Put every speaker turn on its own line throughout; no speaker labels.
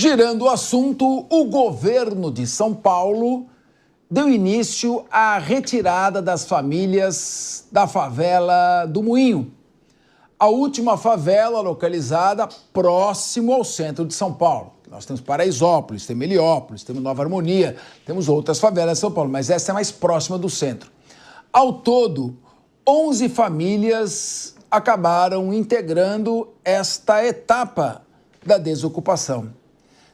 Girando o assunto, o governo de São Paulo deu início à retirada das famílias da favela do Moinho. A última favela localizada próximo ao centro de São Paulo. Nós temos Paraisópolis, temos Heliópolis, temos Nova Harmonia, temos outras favelas de São Paulo, mas essa é mais próxima do centro. Ao todo, 11 famílias acabaram integrando esta etapa da desocupação.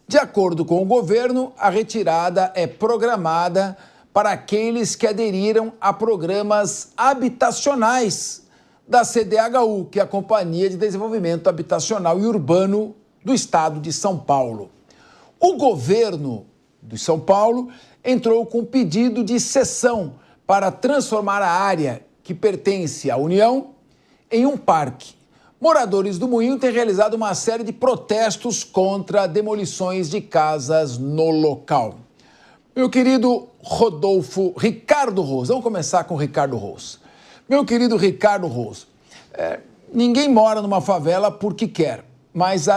De acordo com o governo, a retirada é programada para aqueles que aderiram a programas habitacionais da CDHU, que é a Companhia de Desenvolvimento Habitacional e Urbano do Estado de São Paulo. O governo de São Paulo entrou com pedido de cessão para transformar a área que pertence à União em um parque. Moradores do Moinho têm realizado uma série de protestos contra demolições de casas no local. Meu querido Ricardo Rose, vamos começar com o Ricardo Rose. Meu querido Ricardo Rose, ninguém mora numa favela porque quer, mas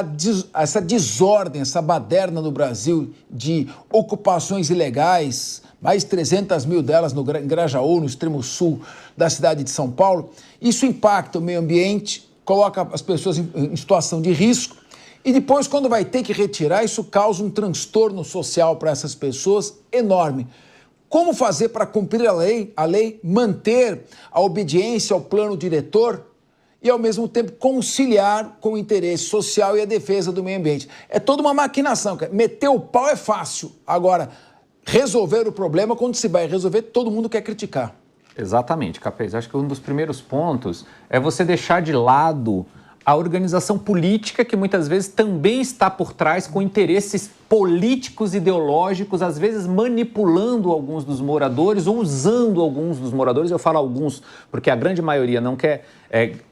essa desordem, essa baderna no Brasil de ocupações ilegais, mais de 300 mil delas em Grajaú, no extremo sul da cidade de São Paulo, isso impacta o meio ambiente, coloca as pessoas em situação de risco e depois, quando vai ter que retirar, isso causa um transtorno social para essas pessoas enorme. Como fazer para cumprir a lei, manter a obediência ao plano diretor e, ao mesmo tempo, conciliar com o interesse social e a defesa do meio ambiente? É toda uma maquinação. Meter o pau é fácil. Agora, resolver o problema, quando se vai resolver, todo mundo quer criticar.
Exatamente, Capês. Acho que um dos primeiros pontos é você deixar de lado a organização política que muitas vezes também está por trás com interesses políticos, ideológicos, às vezes manipulando alguns dos moradores ou usando alguns dos moradores. Eu falo alguns porque a grande maioria não quer,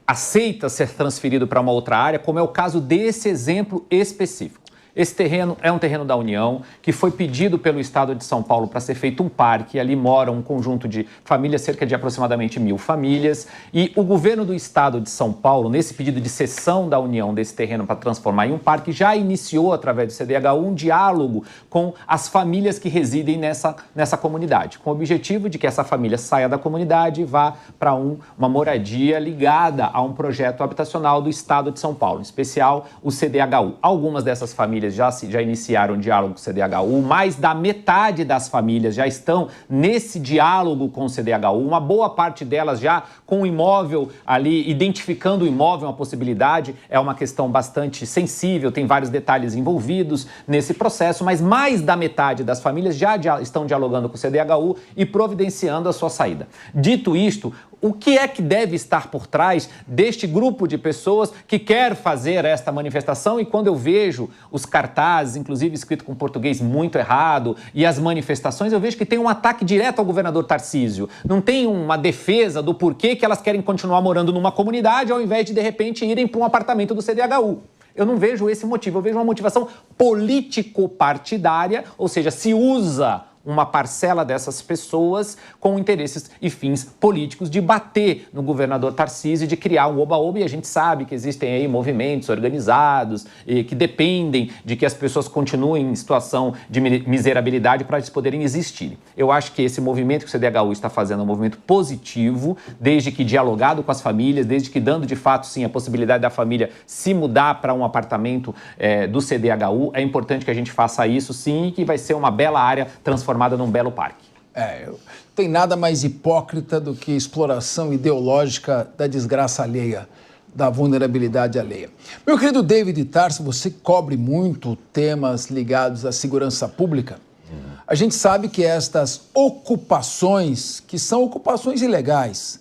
aceita ser transferido para uma outra área, como é o caso desse exemplo específico. Esse terreno é um terreno da União, que foi pedido pelo Estado de São Paulo para ser feito um parque. Ali mora um conjunto de famílias, cerca de aproximadamente 1.000 famílias. E o governo do Estado de São Paulo, nesse pedido de cessão da União desse terreno para transformar em um parque, já iniciou, através do CDHU, um diálogo com as famílias que residem nessa comunidade, com o objetivo de que essa família saia da comunidade e vá para uma moradia ligada a um projeto habitacional do Estado de São Paulo, em especial o CDHU. Algumas dessas famílias já iniciaram o diálogo com o CDHU, mais da metade das famílias já estão nesse diálogo com o CDHU, uma boa parte delas já com o imóvel ali, identificando o imóvel, uma possibilidade, é uma questão bastante sensível, tem vários detalhes envolvidos nesse processo, mas mais da metade das famílias já estão dialogando com o CDHU e providenciando a sua saída. Dito isto, o que é que deve estar por trás deste grupo de pessoas que quer fazer esta manifestação? E quando eu vejo os cartazes, inclusive escrito com português muito errado, e as manifestações, eu vejo que tem um ataque direto ao governador Tarcísio. Não tem uma defesa do porquê que elas querem continuar morando numa comunidade ao invés de repente, irem para um apartamento do CDHU. Eu não vejo esse motivo, eu vejo uma motivação político-partidária, ou seja, se usa uma parcela dessas pessoas com interesses e fins políticos de bater no governador Tarcísio e de criar um oba-oba, e a gente sabe que existem aí movimentos organizados e que dependem de que as pessoas continuem em situação de miserabilidade para eles poderem existir. Eu acho que esse movimento que o CDHU está fazendo é um movimento positivo, desde que dialogado com as famílias, desde que dando de fato sim a possibilidade da família se mudar para um apartamento do CDHU. É importante que a gente faça isso sim, e que vai ser uma bela área transformada num belo parque.
Não tem nada mais hipócrita do que exploração ideológica da desgraça alheia, da vulnerabilidade alheia. Meu querido David Tarso, você cobre muito temas ligados à segurança pública. A gente sabe que estas ocupações, que são ocupações ilegais,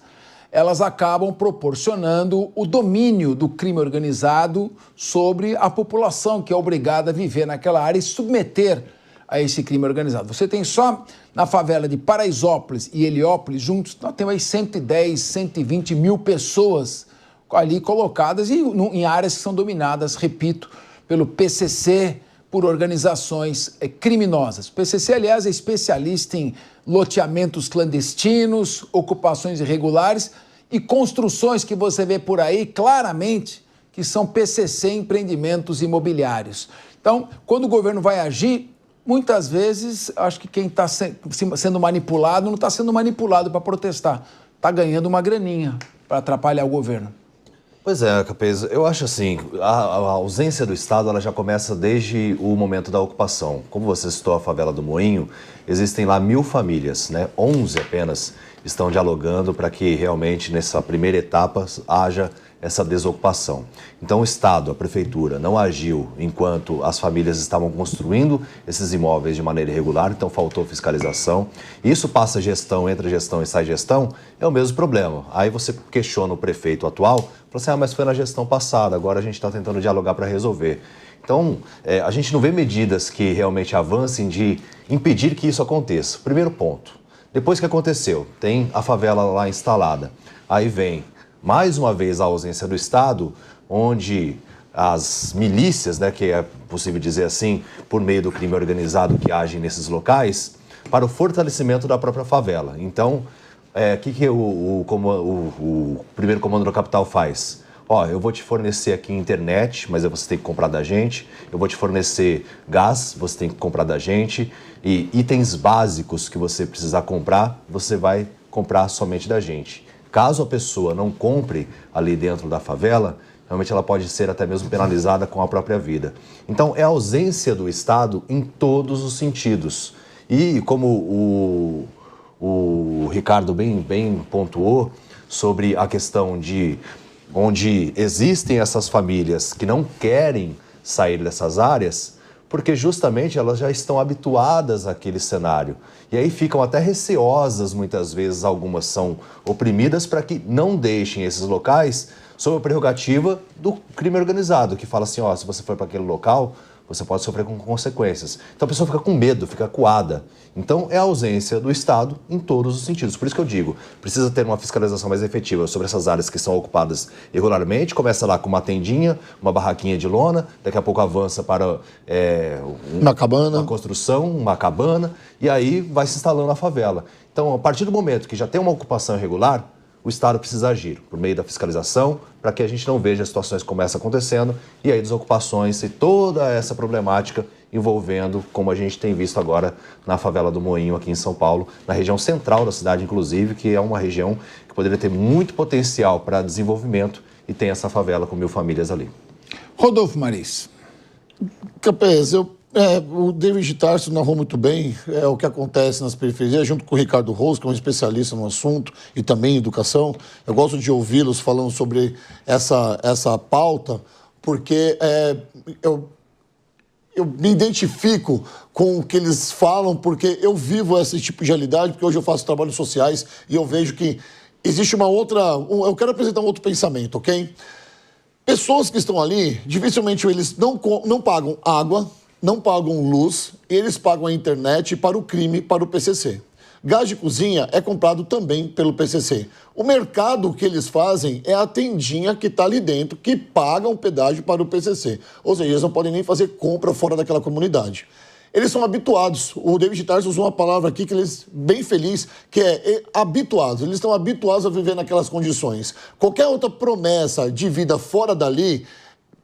elas acabam proporcionando o domínio do crime organizado sobre a população que é obrigada a viver naquela área e submeter a esse crime organizado. Você tem só na favela de Paraisópolis e Heliópolis juntos, nós temos aí 110, 120 mil pessoas ali colocadas em áreas que são dominadas, repito, pelo PCC, por organizações criminosas. O PCC, aliás, é especialista em loteamentos clandestinos, ocupações irregulares e construções que você vê por aí claramente que são PCC empreendimentos imobiliários. Então, quando o governo vai agir, muitas vezes, acho que quem está sendo manipulado não está sendo manipulado para protestar. Está ganhando uma graninha para atrapalhar o governo.
Pois é, Capês, eu acho assim, a ausência do Estado ela já começa desde o momento da ocupação. Como você citou a favela do Moinho, existem lá 1.000 famílias, né? 11 apenas estão dialogando para que realmente nessa primeira etapa haja essa desocupação. Então o Estado, a Prefeitura, não agiu enquanto as famílias estavam construindo esses imóveis de maneira irregular, então faltou fiscalização. Isso passa gestão, entra gestão e sai gestão, é o mesmo problema. Aí você questiona o prefeito atual, fala assim, mas foi na gestão passada, agora a gente está tentando dialogar para resolver. Então, a gente não vê medidas que realmente avancem de impedir que isso aconteça. Primeiro ponto, depois que aconteceu, tem a favela lá instalada, aí vem mais uma vez a ausência do Estado, onde as milícias, né, que é possível dizer assim, por meio do crime organizado que agem nesses locais, para o fortalecimento da própria favela. Então, o que o primeiro comando da capital faz? Eu vou te fornecer aqui internet, mas você tem que comprar da gente. Eu vou te fornecer gás, você tem que comprar da gente. E itens básicos que você precisar comprar, você vai comprar somente da gente. Caso a pessoa não compre ali dentro da favela, realmente ela pode ser até mesmo penalizada com a própria vida. Então, é a ausência do Estado em todos os sentidos. E como o Ricardo bem pontuou sobre a questão de onde existem essas famílias que não querem sair dessas áreas, porque justamente elas já estão habituadas àquele cenário. E aí ficam até receosas, muitas vezes, algumas são oprimidas para que não deixem esses locais sob a prerrogativa do crime organizado, que fala assim, se você for para aquele local, você pode sofrer com consequências. Então a pessoa fica com medo, fica acuada. Então é a ausência do Estado em todos os sentidos. Por isso que eu digo, precisa ter uma fiscalização mais efetiva sobre essas áreas que são ocupadas irregularmente. Começa lá com uma tendinha, uma barraquinha de lona, daqui a pouco avança para uma construção, uma cabana, e aí vai se instalando a favela. Então, a partir do momento que já tem uma ocupação irregular, o Estado precisa agir por meio da fiscalização para que a gente não veja situações como essa acontecendo e aí desocupações e toda essa problemática envolvendo, como a gente tem visto agora na favela do Moinho aqui em São Paulo, na região central da cidade, inclusive, que é uma região que poderia ter muito potencial para desenvolvimento e tem essa favela com 1.000 famílias ali.
Rodolfo Maris.
Capês, o David Tarso narrou muito bem o que acontece nas periferias, junto com o Ricardo Rose, que é um especialista no assunto, e também em educação. Eu gosto de ouvi-los falando sobre essa pauta, porque eu me identifico com o que eles falam, porque eu vivo esse tipo de realidade, porque hoje eu faço trabalhos sociais e eu vejo que existe uma outra... eu quero apresentar um outro pensamento, ok? Pessoas que estão ali, dificilmente eles não pagam água, não pagam luz, e eles pagam a internet para o crime, para o PCC. Gás de cozinha é comprado também pelo PCC. O mercado que eles fazem é a tendinha que está ali dentro, que paga um pedágio para o PCC. Ou seja, eles não podem nem fazer compra fora daquela comunidade. Eles são habituados. O David Tarso usou uma palavra aqui que eles, bem feliz, que é habituados. Eles estão habituados a viver naquelas condições. Qualquer outra promessa de vida fora dali,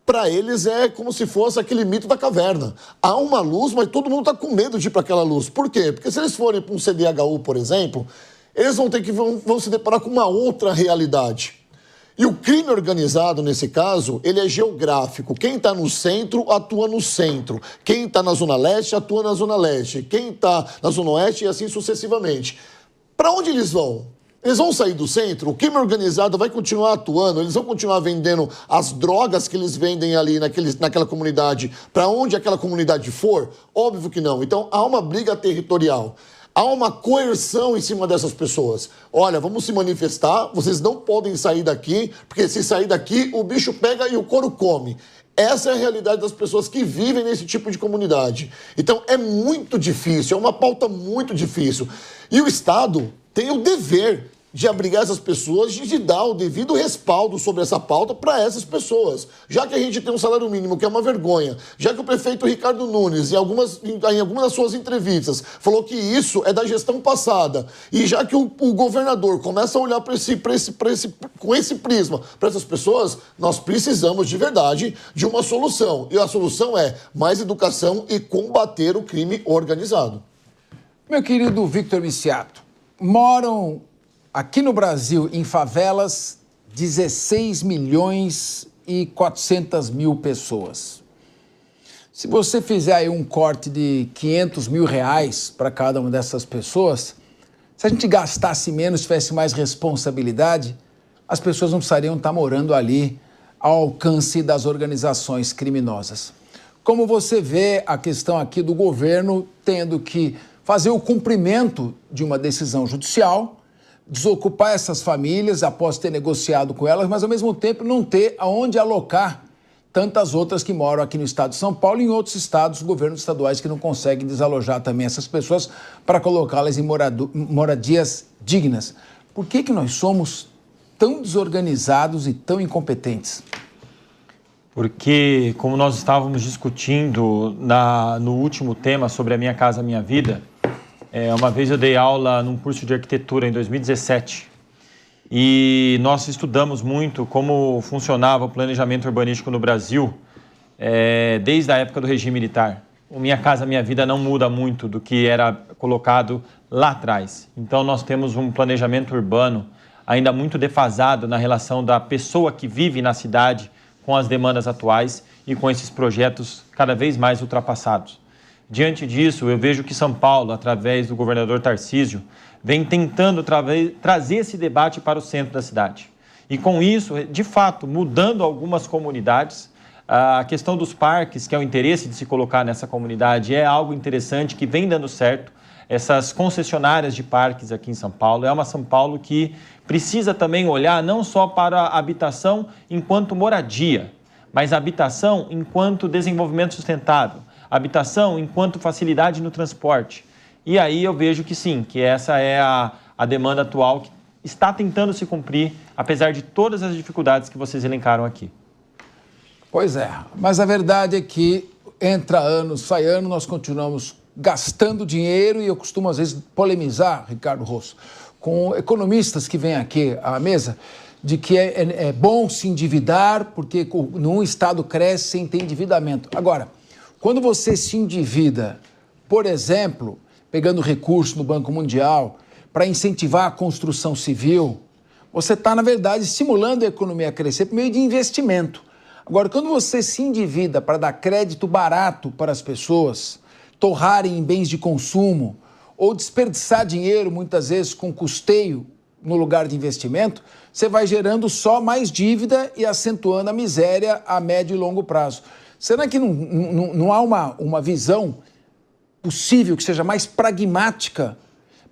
para eles é como se fosse aquele mito da caverna. Há uma luz, mas todo mundo está com medo de ir para aquela luz. Por quê? Porque se eles forem para um CDHU, por exemplo, eles vão se deparar com uma outra realidade. E o crime organizado, nesse caso, ele é geográfico. Quem está no centro, atua no centro. Quem está na Zona Leste, atua na Zona Leste. Quem está na Zona Oeste e assim sucessivamente. Para onde eles vão? Eles vão sair do centro? O crime organizado vai continuar atuando? Eles vão continuar vendendo as drogas que eles vendem ali naquela comunidade para onde aquela comunidade for? Óbvio que não. Então, há uma briga territorial. Há uma coerção em cima dessas pessoas. Olha, vamos se manifestar, vocês não podem sair daqui, porque se sair daqui, o bicho pega e o couro come. Essa é a realidade das pessoas que vivem nesse tipo de comunidade. Então, é muito difícil, é uma pauta muito difícil. E o Estado tem o dever de abrigar essas pessoas, de dar o devido respaldo sobre essa pauta para essas pessoas. Já que a gente tem um salário mínimo, que é uma vergonha, já que o prefeito Ricardo Nunes, em algumas das suas entrevistas, falou que isso é da gestão passada, e já que o governador começa a olhar com esse prisma para essas pessoas, nós precisamos de verdade de uma solução. E a solução é mais educação e combater o crime organizado.
Meu querido Victor Miciato, moram aqui no Brasil, em favelas, 16 milhões e 400 mil pessoas. Se você fizer aí um corte de 500 mil reais para cada uma dessas pessoas, se a gente gastasse menos, tivesse mais responsabilidade, as pessoas não precisariam estar morando ali ao alcance das organizações criminosas. Como você vê a questão aqui do governo tendo que fazer o cumprimento de uma decisão judicial, desocupar essas famílias após ter negociado com elas, mas ao mesmo tempo não ter aonde alocar tantas outras que moram aqui no estado de São Paulo e em outros estados, governos estaduais que não conseguem desalojar também essas pessoas para colocá-las em moradias dignas. Por que nós somos tão desorganizados e tão incompetentes?
Porque, como nós estávamos discutindo no último tema sobre a Minha Casa Minha Vida, uma vez eu dei aula num curso de arquitetura em 2017 e nós estudamos muito como funcionava o planejamento urbanístico no Brasil desde a época do regime militar. O Minha Casa Minha Vida não muda muito do que era colocado lá atrás. Então nós temos um planejamento urbano ainda muito defasado na relação da pessoa que vive na cidade com as demandas atuais e com esses projetos cada vez mais ultrapassados. Diante disso, eu vejo que São Paulo, através do governador Tarcísio, vem tentando trazer esse debate para o centro da cidade. E com isso, de fato, mudando algumas comunidades, a questão dos parques, que é o interesse de se colocar nessa comunidade, é algo interessante que vem dando certo. Essas concessionárias de parques aqui em São Paulo, é uma São Paulo que precisa também olhar não só para a habitação enquanto moradia, mas a habitação enquanto desenvolvimento sustentável, habitação enquanto facilidade no transporte. E aí eu vejo que sim, que essa é a demanda atual que está tentando se cumprir, apesar de todas as dificuldades que vocês elencaram aqui.
Pois é, mas a verdade é que entra ano, sai ano, nós continuamos gastando dinheiro e eu costumo às vezes polemizar, Ricardo Rosso, com economistas que vêm aqui à mesa, de que é bom se endividar porque num estado cresce sem ter endividamento. Agora, quando você se endivida, por exemplo, pegando recurso no Banco Mundial para incentivar a construção civil, você está, na verdade, estimulando a economia a crescer por meio de investimento. Agora, quando você se endivida para dar crédito barato para as pessoas, torrarem em bens de consumo ou desperdiçar dinheiro, muitas vezes com custeio no lugar de investimento, você vai gerando só mais dívida e acentuando a miséria a médio e longo prazo. Será que não há uma visão possível que seja mais pragmática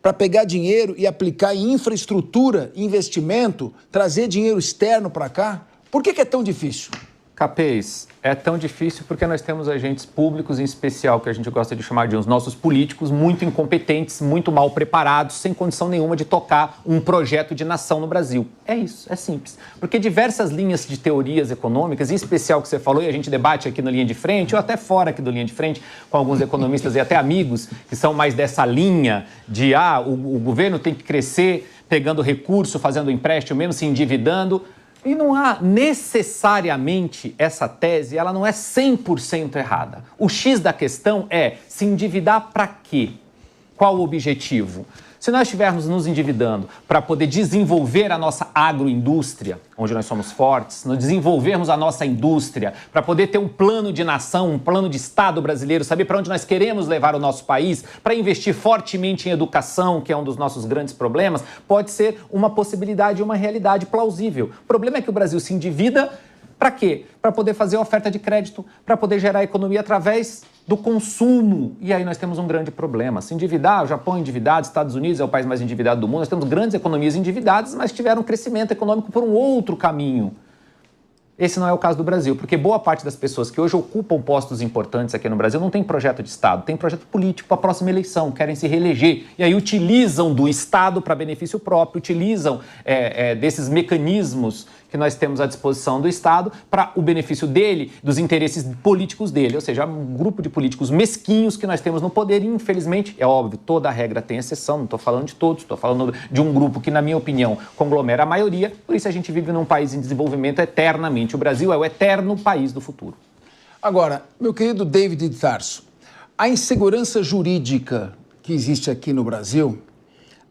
para pegar dinheiro e aplicar em infraestrutura, investimento, trazer dinheiro externo para cá? Por que é tão difícil?
Capês, é tão difícil porque nós temos agentes públicos, em especial, que a gente gosta de chamar de os nossos políticos, muito incompetentes, muito mal preparados, sem condição nenhuma de tocar um projeto de nação no Brasil. É isso, é simples. Porque diversas linhas de teorias econômicas, em especial que você falou, e a gente debate aqui na linha de frente, ou até fora aqui da linha de frente, com alguns economistas e até amigos que são mais dessa linha de, o governo tem que crescer pegando recurso, fazendo empréstimo, mesmo se endividando. E não há necessariamente essa tese, ela não é 100% errada. O X da questão é se endividar para quê? Qual o objetivo? Se nós estivermos nos endividando para poder desenvolver a nossa agroindústria, onde nós somos fortes, nós desenvolvermos a nossa indústria, para poder ter um plano de nação, um plano de Estado brasileiro, saber para onde nós queremos levar o nosso país, para investir fortemente em educação, que é um dos nossos grandes problemas, pode ser uma possibilidade, uma realidade plausível. O problema é que o Brasil se endivida para quê? Para poder fazer oferta de crédito, para poder gerar economia através do consumo. E aí nós temos um grande problema. Se endividar, o Japão é endividado, Estados Unidos é o país mais endividado do mundo, nós temos grandes economias endividadas, mas tiveram um crescimento econômico por um outro caminho. Esse não é o caso do Brasil, porque boa parte das pessoas que hoje ocupam postos importantes aqui no Brasil não tem projeto de Estado, tem projeto político para a próxima eleição, querem se reeleger. E aí utilizam do Estado para benefício próprio, utilizam desses mecanismos que nós temos à disposição do Estado para o benefício dele, dos interesses políticos dele. Ou seja, um grupo de políticos mesquinhos que nós temos no poder e, infelizmente, é óbvio, toda regra tem exceção, não estou falando de todos, estou falando de um grupo que, na minha opinião, conglomera a maioria, por isso a gente vive num país em desenvolvimento eternamente. O Brasil é o eterno país do futuro.
Agora, meu querido David de Tarso, a insegurança jurídica que existe aqui no Brasil,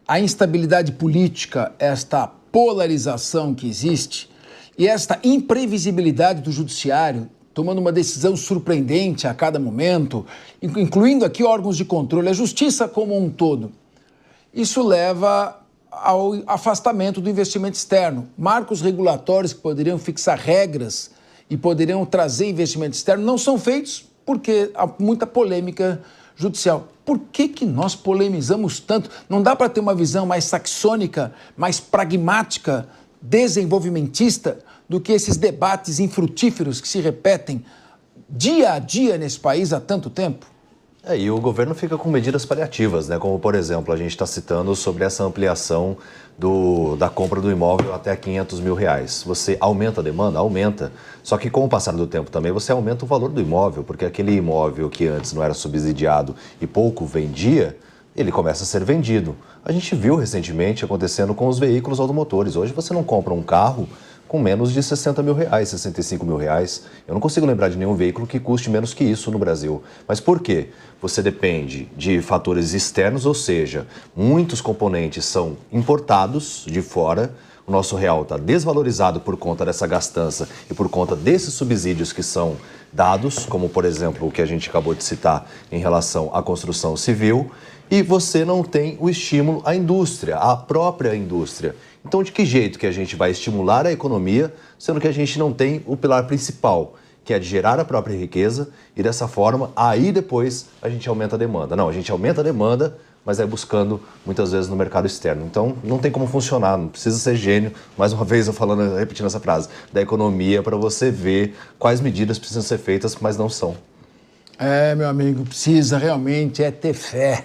a instabilidade política, esta polarização que existe e esta imprevisibilidade do judiciário, tomando uma decisão surpreendente a cada momento, incluindo aqui órgãos de controle, a justiça como um todo, isso leva ao afastamento do investimento externo. Marcos regulatórios que poderiam fixar regras e poderiam trazer investimento externo não são feitos porque há muita polêmica judicial. Por que nós polemizamos tanto? Não dá para ter uma visão mais saxônica, mais pragmática, desenvolvimentista do que esses debates infrutíferos que se repetem dia a dia nesse país há tanto tempo?
E o governo fica com medidas paliativas, né? Como, por exemplo, a gente está citando sobre essa ampliação da compra do imóvel até R$500 mil. Você aumenta a demanda? Aumenta. Só que com o passar do tempo também você aumenta o valor do imóvel, porque aquele imóvel que antes não era subsidiado e pouco vendia, ele começa a ser vendido. A gente viu recentemente acontecendo com os veículos automotores. Hoje você não compra um carro com menos de R$60 mil, R$65 mil. Eu não consigo lembrar de nenhum veículo que custe menos que isso no Brasil. Mas por quê? Você depende de fatores externos, ou seja, muitos componentes são importados de fora. O nosso real está desvalorizado por conta dessa gastança e por conta desses subsídios que são dados, como, por exemplo, o que a gente acabou de citar em relação à construção civil. E você não tem o estímulo à indústria, à própria indústria. Então, de que jeito que a gente vai estimular a economia, sendo que a gente não tem o pilar principal, que é de gerar a própria riqueza e dessa forma, aí depois a gente aumenta a demanda. Não, a gente aumenta a demanda, mas é buscando muitas vezes no mercado externo. Então, não tem como funcionar, não precisa ser gênio, mais uma vez eu repetindo essa frase, da economia para você ver quais medidas precisam ser feitas, mas não são.
Meu amigo, precisa realmente ter fé.